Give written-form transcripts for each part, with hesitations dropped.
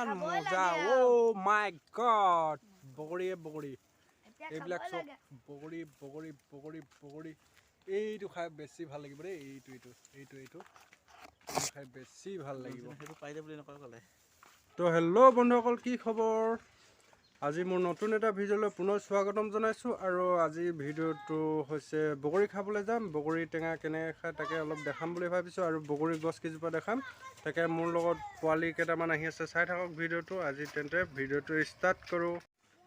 কিমান মজা ও মাই গড বগৰী এইবিলাক চব বগৰী এইটো খাই বেছি ভাল লাগিব দেই এইটো খাই বেছি ভাল লাগিব সেইটো পাই দে বুলি নকয় ক'লে তো হেল্ল' বন্ধুসকল কি খবৰ আজি মোৰ নতুন এটা ভিডিঅ'লৈ পুনৰ স্বাগতম জনাইছোঁ আৰু আজি ভিডিঅ'টো হৈছে বগৰী খাবলৈ যাম বগৰী টেঙা কেনেকৈ খায় তাকে অলপ দেখাম বুলি ভাবিছোঁ আৰু বগৰী গছ কেইজোপা দেখাম তাকে মোৰ লগত পোৱালি কেইটামান আহি আছে চাই থাকক ভিডিঅ'টো আজি তেন্তে ভিডিঅ'টো ষ্টাৰ্ট কৰোঁ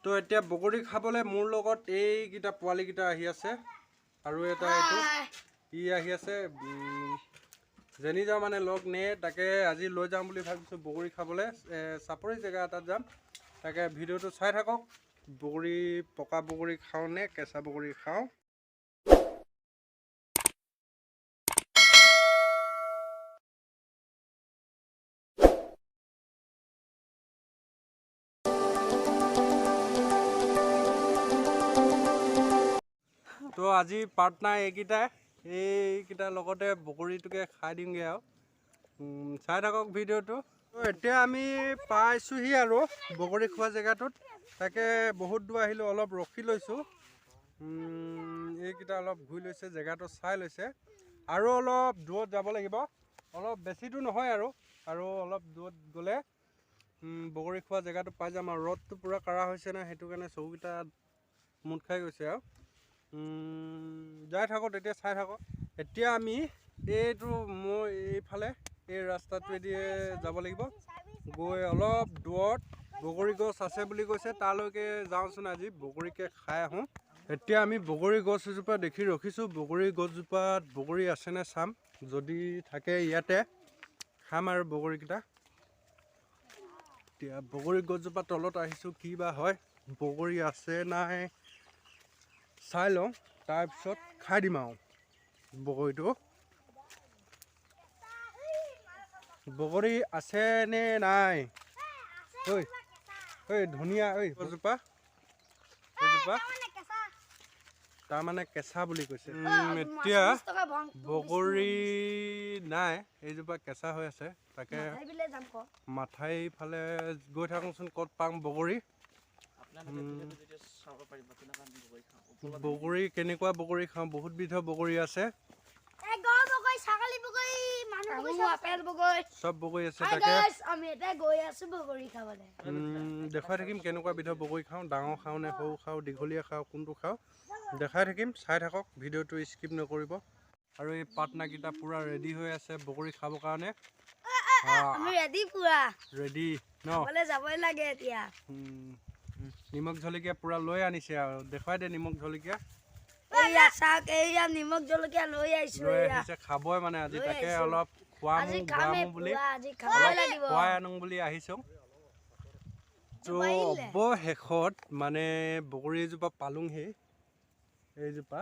তো এতিয়া বগৰী খাবলৈ মোৰ লগত এইকেইটা পোৱালিকেইটা আহি আছে আৰু এটা এইটো ই আহি আছে যেনি যাওঁ মানে লগ নে তাকে আজি লৈ যাম বুলি ভাবিছোঁ বগৰী খাবলৈ চাপৰি জেগা এটাত যাম তাকে ভিডিঅ'টো চাই থাকক বগৰী পকা বগৰী খাওঁ নে কেঁচা বগৰী খাওঁ তো আজি পাৰ্টনাৰ এইকেইটাৰ লগতে বগৰীটোকে খাই দিমগৈ আৰু চাই থাকক ভিডিঅ'টো তো এতিয়া আমি পাইছোঁহি আৰু বগৰী খোৱা জেগাটোত তাকে বহুত দূৰ আহিলোঁ অলপ ৰখি লৈছোঁ এইকেইটা অলপ ঘূৰি লৈছে জেগাটো চাই লৈছে আৰু অলপ দূৰত যাব লাগিব অলপ বেছি দূৰ নহয় আৰু অলপ দূৰত গ'লে বগৰী খোৱা জেগাটো পাই যাম আৰু ৰ'দটো পূৰা কাঢ়া হৈছে নাই সেইটো কাৰণে চকুকেইটা মুঠ খাই গৈছে আৰু যাই থাকোঁ তেতিয়া চাই থাকক এতিয়া আমি এইটো মই এইফালে এই ৰাস্তাটোৱেদিয়ে যাব লাগিব গৈ অলপ দূৰত বগৰী গছ আছে বুলি কৈছে তালৈকে যাওঁচোন আজি বগৰীকে খাই আহোঁ এতিয়া আমি বগৰী গছ এজোপা দেখি ৰখিছোঁ বগৰী গছজোপাত বগৰী আছেনে চাম যদি থাকে ইয়াতে খাম আৰু বগৰীকেইটা এতিয়া বগৰী গছজোপা তলত আহিছোঁ কি বা হয় বগৰী আছে নাই চাই লওঁ তাৰপিছত খাই দিম আৰু বগৰীটো বগৰী আছেনে নাই ঐ ধুনীয়া গছজোপা তাৰমানে কেঁচা বুলি কৈছে এতিয়া বগৰী নাই এইজোপা কেঁচা হৈ আছে তাকে মাথাই ফালে গৈ থাকোঁচোন ক'ত পাম বগৰী বগৰী কেনেকুৱা বগৰী খাওঁ বহুত বিধৰ বগৰী আছে চব বগৰী আছে তাকে দেখাই থাকিম কেনেকুৱা বিধৰ বগৰী খাওঁ ডাঙৰ খাওঁ নে সৰু খাওঁ দীঘলীয়া খাওঁ কোনটো খাওঁ দেখাই থাকিম চাই থাকক ভিডিঅ'টো স্কিপ নকৰিব আৰু এই পাৰ্টনাৰকেইটা পূৰা ৰেডি হৈ আছে বগৰী খাবৰ কাৰণে ৰেডি ন নিমখ জলকীয়া পূৰা লৈ আনিছে আৰু দেখুৱাই দে নিমখ জলকীয়া লৈ আহিছে খাবই মানে আজি তাকে অলপ খুৱামো বুলি খুৱাই আনো বুলি আহিছোঁ তো অৱশেষত মানে বগৰী এজোপা পালোংহি এইজোপা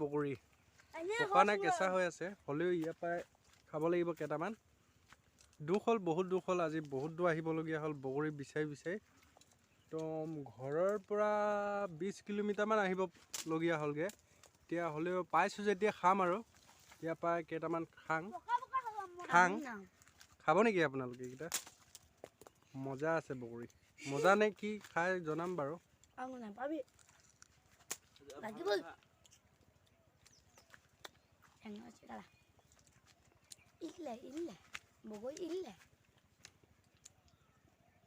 বগৰী পকা নাই কেঁচা হৈ আছে হ'লেও ইয়াৰ পৰাই খাব লাগিব কেইটামান দুখ হ'ল বহুত দুখ হ'ল আজি বহুত দূৰ আহিবলগীয়া হ'ল বগৰী বিচাৰি তো ঘৰৰ পৰা 20 কিলোমিটাৰমান আহিবলগীয়া হ'লগৈ এতিয়া হ'লেও পাইছোঁ যেতিয়া খাম আৰু ইয়াৰ পৰা কেইটামান খাব নেকি আপোনালোকে এইকেইটা মজা আছে বগৰী মজা নে কি খাই জনাম বাৰু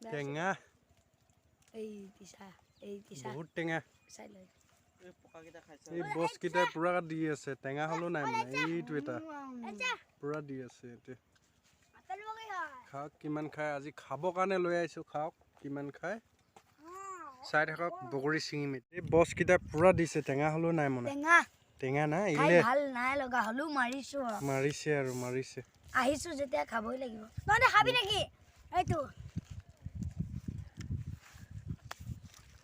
টেঙা বহুত টেঙা এই বছকেইটাই পূৰা দি আছে টেঙা হ'লেও নাই মানে এইটো এটা পূৰা দি আছে এতিয়া খাওক কিমান খায় আজি খাবৰ কাৰণে লৈ আহিছোঁ খাওক কিমান খায় চাই থাকক বগৰী ছিঙিমিত এই বছকেইটা পূৰা দিছে টেঙা হ'লেও নাই মানে টেঙা নাই ইলে মাৰিছে আহিছোঁ যেতিয়া খাবই লাগিব খাবি নেকি এইটো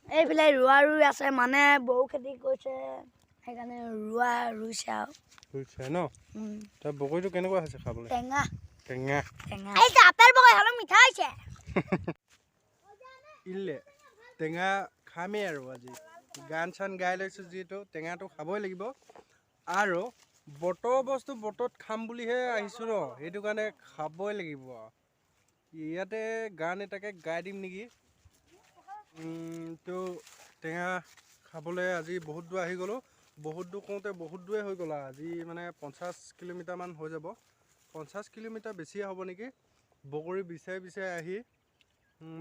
এইফালে ৰুই আছে মানে বহু খেতি কৰিছে সেইকাৰণে ৰুইছে আৰু ন তাৰ বগৰীটো কেনেকুৱা হৈছে খাবলৈ টেঙা মিঠা হৈছে ইলে টেঙা খামেই আৰু আজি গান চান গাই লৈছোঁ যিহেতু টেঙাটো খাবই লাগিব আৰু বতৰ বস্তু বতৰত খাম বুলিহে আহিছোঁ ন সেইটো কাৰণে খাবই লাগিব ইয়াতে গান এটাকে গাই দিম নেকি। তো টেঙা খাবলৈ আজি বহুত দূৰ আহি গ'লোঁ। বহুত দূৰ কওঁতে বহুত দূৰে হৈ গ'ল আজি মানে 50 কিলোমিটাৰমান হৈ যাব। 50 কিলোমিটাৰ বেছিয়ে হ'ব নেকি। বগৰী বিচাৰি বিচাৰি আহি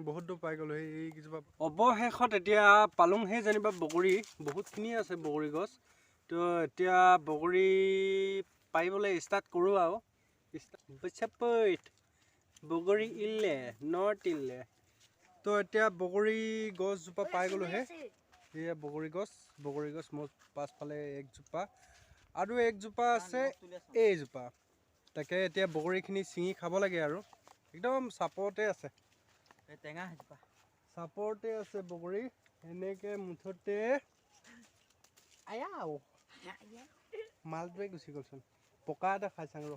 বহুত দূৰ পাই গ'লোঁ। এই কেইজোপা অৱশেষত এতিয়া পালোংহে যেনিবা বগৰী। বহুতখিনি আছে বগৰী গছ। তো এতিয়া বগৰী পাৰিবলৈ ষ্টাৰ্ট কৰোঁ আৰু বগৰী ইলে নৰ্থ ইলে। তো এতিয়া বগৰী গছজোপা পাই গ'লোঁহে। এয়া বগৰী গছ মোৰ পাছফালে একজোপা আৰু একজোপা আছে এইজোপা। তাকে এতিয়া বগৰীখিনি ছিঙি খাব লাগে আৰু একদম চাপৰতে আছে। টেঙা চাপৰতে আছে বগৰী এনেকৈ মুঠতে আয়াও মালটোৱে গুচি গ'লচোন। পকা এটা খাই চাং ৰ।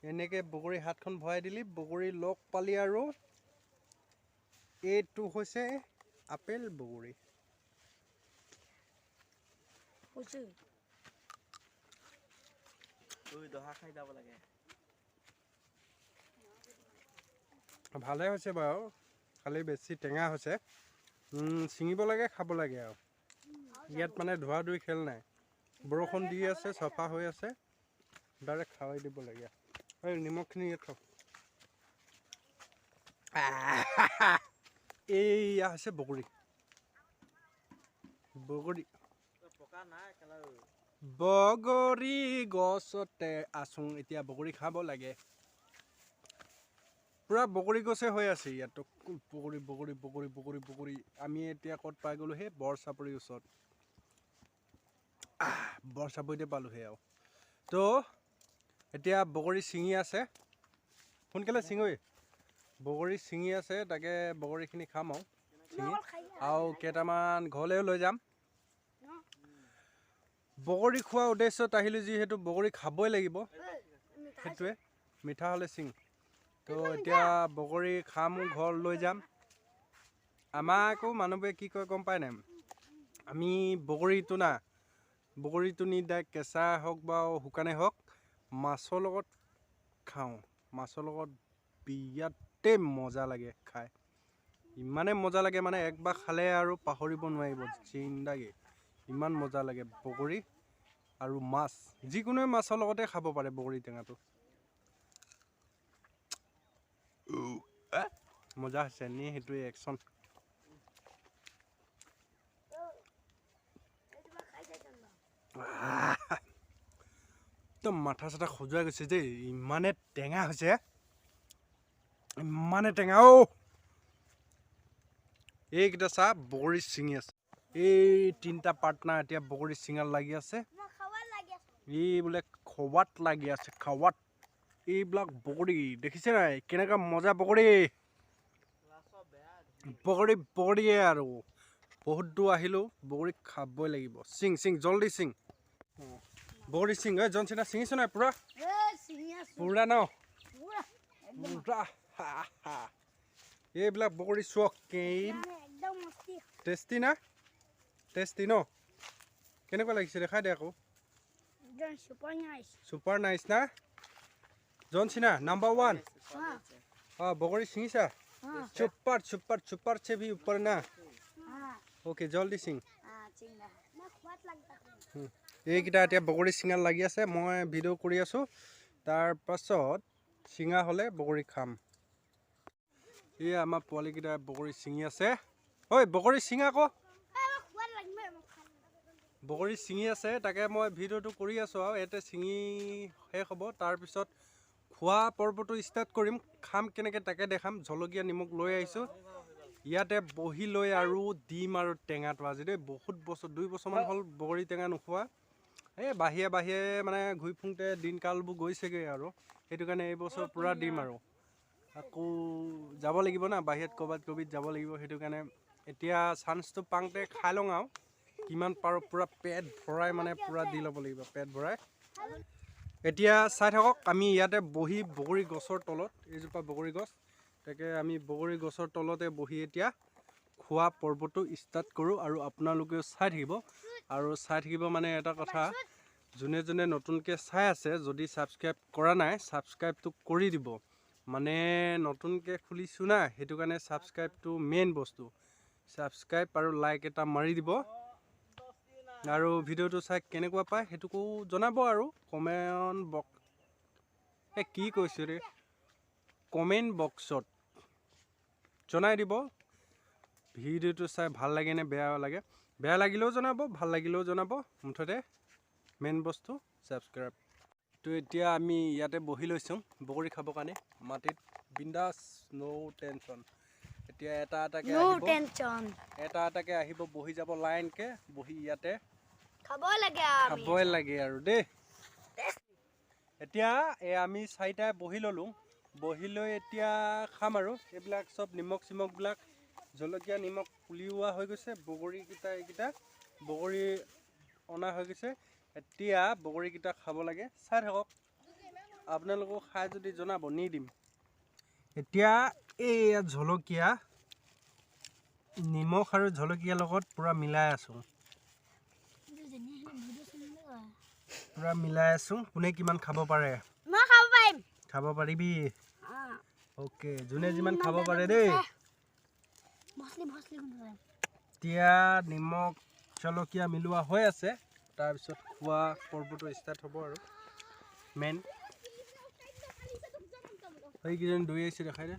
এনেকৈ বগৰী হাতখন ভৰাই দিলি বগৰী লগ পালি আৰু এইটো হৈছে আপেল বগৰী। ভালে হৈছে বাৰু, খালি বেছি টেঙা হৈছে। ছিঙিব লাগে খাব লাগে আৰু ইয়াত মানে ধোৱা ধুই খেল নাই। বৰষুণ দি আছে চাফা হৈ আছে ডাইৰেক্ট খাৱাই দিব লাগে। এই নিমখখিনি ইয়াত থ। এইয়া হৈছে বগৰী গছতে আছোং। এতিয়া বগৰী খাব লাগে। পুৰা বগৰী গছে হৈ আছে ইয়াত। বগৰী। আমি এতিয়া ক'ত পাই গ'লোঁ সেই বৰচাপৰিৰ ওচৰত। বৰচাপৰিতে পালোঁহি আৰু। তো এতিয়া বগৰী ছিঙি আছে। সোনকালে ছিঙৈ। বগৰী ছিঙি আছে তাকে বগৰীখিনি খাম আৰু ছিঙি আৰু কেইটামান ঘৰলৈও লৈ যাম। বগৰী খোৱা উদ্দেশ্যত আহিলোঁ যিহেতু বগৰী খাবই লাগিব। সেইটোৱে মিঠা হ'লে ছিং। তো এতিয়া বগৰী খাম ঘৰ লৈ যাম। আমাৰ আকৌ মানুহবোৰে কি কয় গম পাই নাই, আমি বগৰীটো নি ডাইৰেক্ট কেঁচা হওক বা শুকানে হওক মাছৰ লগত খাওঁ। মাছৰ লগত বিৰাতে মজা লাগে খাই। ইমানে মজা লাগে মানে একবাৰ খালে আৰু পাহৰিব নোৱাৰিব জিন্দাগী। ইমান মজা লাগে বগৰী আৰু মাছ। যিকোনো মাছৰ লগতে খাব পাৰে বগৰী টেঙাটো। মজা হৈছে নি সেইটোৱে একচন। একদম মাথা চাথা খজুৱাই গৈছে যে ইমানে টেঙা হৈছে। ইমানে টেঙা এইকেইটা চাহ বগৰী ছিঙি আছে। এই 3টা পাৰ্টনাৰ এতিয়া বগৰী ছিঙাত লাগি আছে। এই বোলে খোৱাত লাগি আছে খোৱাত। এইবিলাক বগৰী দেখিছে নাই কেনেকুৱা মজা বগৰীয়ে আৰু বহুত দূৰ আহিলোঁ। বগৰী খাবই লাগিব। ছিং জল্দি ছিং। বগৰী ছিং জনচিনা ছিঙিছ নাই পুৰা ন? এইবিলাক বগৰী চোৱা টেষ্টি না? টেষ্টি ন? কেনেকুৱা লাগিছে দেখাই দে আকৌ। চুপাৰ নাইচ না? জনচিনা নাম্বাৰ 1। বগৰী ছিঙিছা? সুপাৰ से भी ऊपर ना। ओके जल्दी सिंग। এইকেইটা এতিয়া বগৰী ছিঙাত লাগি আছে। মই ভিডিঅ' কৰি আছোঁ। তাৰপাছত ছিঙা হ'লে বগৰী খাম। এই আমাৰ পোৱালীকেইটা বগৰী ছিঙি আছে। ঐ বগৰী ছিঙা আকৌ। বগৰী ছিঙি আছে তাকে মই ভিডিঅ'টো কৰি আছোঁ আৰু ইয়াতে ছিঙি শেষ হ'ব। তাৰপিছত খোৱা পৰ্বটো ষ্টাৰ্ট কৰিম। খাম কেনেকৈ তাকে দেখাম। জলকীয়া নিমখ লৈ আহিছোঁ। ইয়াতে বহি লৈ আৰু ডিম আৰু টেঙাটো আজি দেই বহুত বছৰ 2 বছৰমান হ'ল বগৰী টেঙা নোখোৱা। এই বাহিৰে মানে ঘূৰি ফুৰোঁতে দিনকালবোৰ গৈছেগৈ আৰু সেইটো কাৰণে এইবছৰ পূৰা দিম আৰু আকৌ যাব লাগিব না বাহিৰত ক'ৰবাত যাব লাগিব। সেইটো কাৰণে এতিয়া চান্সটো পাওঁতে খাই লওঁ আৰু কিমান পাৰোঁ পূৰা পেট ভৰাই মানে পূৰা দি ল'ব লাগিব পেট ভৰাই। এতিয়া চাই থাকক আমি ইয়াতে বহি বগৰী গছৰ তলত এইজোপা বগৰী গছ তাকে আমি বগৰী গছৰ তলতে বহি এতিয়া খোৱা পৰ্বটো ষ্টাৰ্ট কৰোঁ আৰু আপোনালোকেও চাই থাকিব। আৰু চাই থাকিব মানে এটা কথা, যোনে নতুনকৈ চাই আছে যদি ছাবস্ক্ৰাইব কৰা নাই ছাবস্ক্ৰাইবটো কৰি দিব। মানে নতুনকৈ খুলিছোঁ না, সেইটো কাৰণে ছাবস্ক্ৰাইবটো মেইন বস্তু। ছাবস্ক্ৰাইব আৰু লাইক এটা মাৰি দিব, আৰু ভিডিঅ'টো চাই কেনেকুৱা পায় সেইটোকো জনাব। আৰু কমেণ্ট বক্স কি কৈছোঁ ৰে, কমেণ্ট বক্সত জনাই দিব ভিডিঅ'টো চাই ভাল লাগে নে বেয়া লাগে। বেয়া লাগিলেও জনাব, ভাল লাগিলেও জনাব, মুঠতে মেইন বস্তু ছাবস্ক্ৰাইব। তো এতিয়া আমি ইয়াতে বহি লৈছোঁ বগৰী খাবৰ কাৰণে, মাটিত বিন্দাছ, ন' টেনশ্যন। এতিয়া এটা এটাকৈ আহিব, বহি যাব লাইনকৈ, বহি ইয়াতে খাবই লাগে আৰু দেই। এতিয়া আমি চাৰিটাই বহি ল'লোঁ, বহি লৈ এতিয়া খাম আৰু এইবিলাক চব নিমখ চিমখবিলাক, জলকীয়া নিমখ উলিওৱা হৈ গৈছে। বগৰীকেইটা এইকেইটা বগৰী অনা হৈ গৈছে। এতিয়া বগৰীকেইটা খাব লাগে, চাই থাকক। আপোনালোকক খাই যদি জনাব, নি দিম। এতিয়া এই জলকীয়া, নিমখ আৰু জলকীয়াৰ লগত পূৰা মিলাই আছোঁ, কোনে কিমান খাব পাৰে। খাব পাৰিবি? অ'কে, যোনে যিমান খাব পাৰে দেই। এতিয়া নিমখ জলকীয়া মিলোৱা হৈ আছে, তাৰপিছত খোৱা পৰ্বটো ষ্টাৰ্ট হ'ব। আৰু মেইন সেইকেইজন দৌৰি আহিছে, দেখাই দে।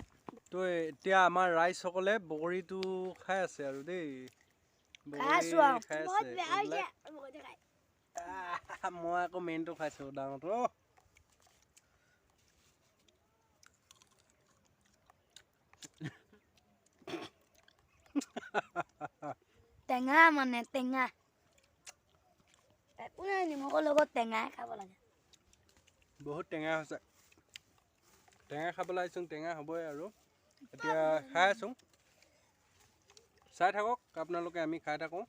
তো এতিয়া আমাৰ ৰাইজসকলে বগৰীটো খাই আছে আৰু দেই, খাই আছে। মই আকৌ মেইনটো খাইছোঁ, ডাঙৰটো। টেঙা মানে টেঙা, একো নাই, নিমখৰ লগত টেঙাই খাব লাগে। বহুত টেঙা হৈছে, টেঙা খাবলৈ আহিছোঁ, টেঙা হ'বই। আৰু এতিয়া খাই আছোঁ, চাই থাকক আপোনালোকে, আমি খাই থাকোঁ।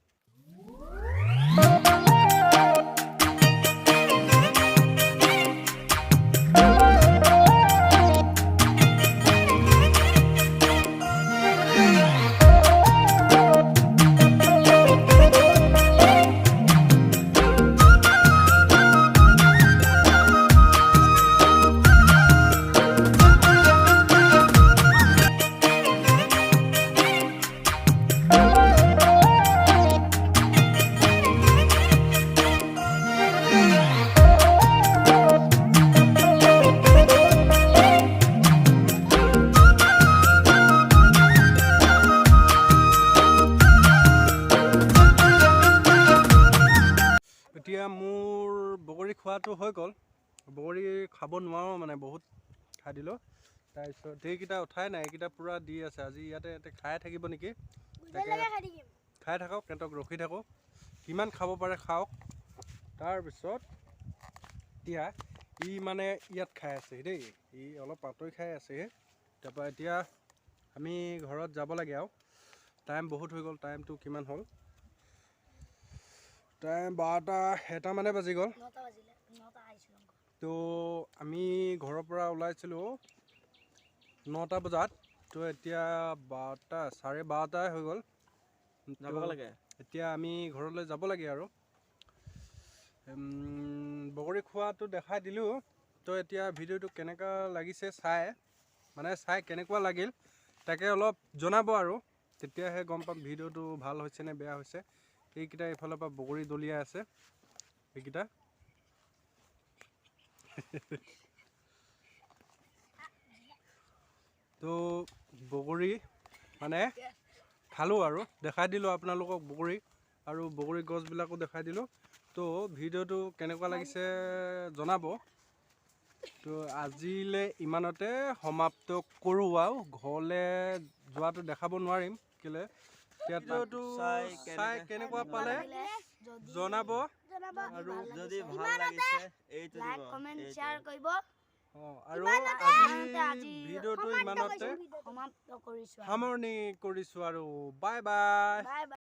এতিয়া মোৰ বগৰী খোৱাটো হৈ গ'ল, বগৰী খাব নোৱাৰোঁ মানে, বহুত খাই দিলোঁ। তাৰপিছত সেইকেইটা উঠাই নাই, এইকেইটা পূৰা দি আছে। আজি ইয়াতে খাই থাকিব নেকি, খাই থাকক, সিহঁতক ৰখি থাকোঁ, কিমান খাব পাৰে খাওক। তাৰপিছত এতিয়া মানে ইয়াত খাই আছে দেই, অলপ আঁতৰি খাই আছে। তাৰপৰা এতিয়া আমি ঘৰত যাব লাগে আৰু, টাইম বহুত হৈ গ'ল। টাইমটো কিমান হ'ল? টাইম 12টা মানে বাজি গ'ল। তো আমি ঘৰৰ পৰা ওলাইছিলোঁ 9টা বজাত, তো এতিয়া 12টা, 12:30 হৈ গ'ল। যাব লাগে, এতিয়া আমি ঘৰলৈ যাব লাগে। আৰু বগৰী খোৱাটো দেখাই দিলোঁ। তো এতিয়া ভিডিঅ'টো কেনেকুৱা লাগিছে, চাই কেনেকুৱা লাগিল তাকে অলপ জনাব, আৰু তেতিয়াহে গম পাম ভিডিঅ'টো ভাল হৈছে নে বেয়া হৈছে। এইকেইটা এইফালৰ পৰা বগৰী দলিয়াই আছে, এইকেইটা তো বগৰী মানে খালোঁ, আৰু দেখাই দিলোঁ আপোনালোকক বগৰী, আৰু বগৰী গছবিলাকো দেখাই দিলোঁ। তো ভিডিঅ'টো কেনেকুৱা লাগিছে জনাব। তো আজিলৈ ইমানতে সমাপ্ত কৰোঁ, আৰু ঘৰলৈ যোৱাটো দেখাব নোৱাৰিম, কেলৈ ভিডিঅ'টো চাই কেনেকুৱা পালে জনাব, আৰু যদি ভাল লাগিছে লাইক কমেণ্ট শ্বেয়াৰ কৰিব। আৰু আজি ভিডিঅ'টো ইমানতে সামৰণি কৰিছোঁ, আৰু বাই বাই।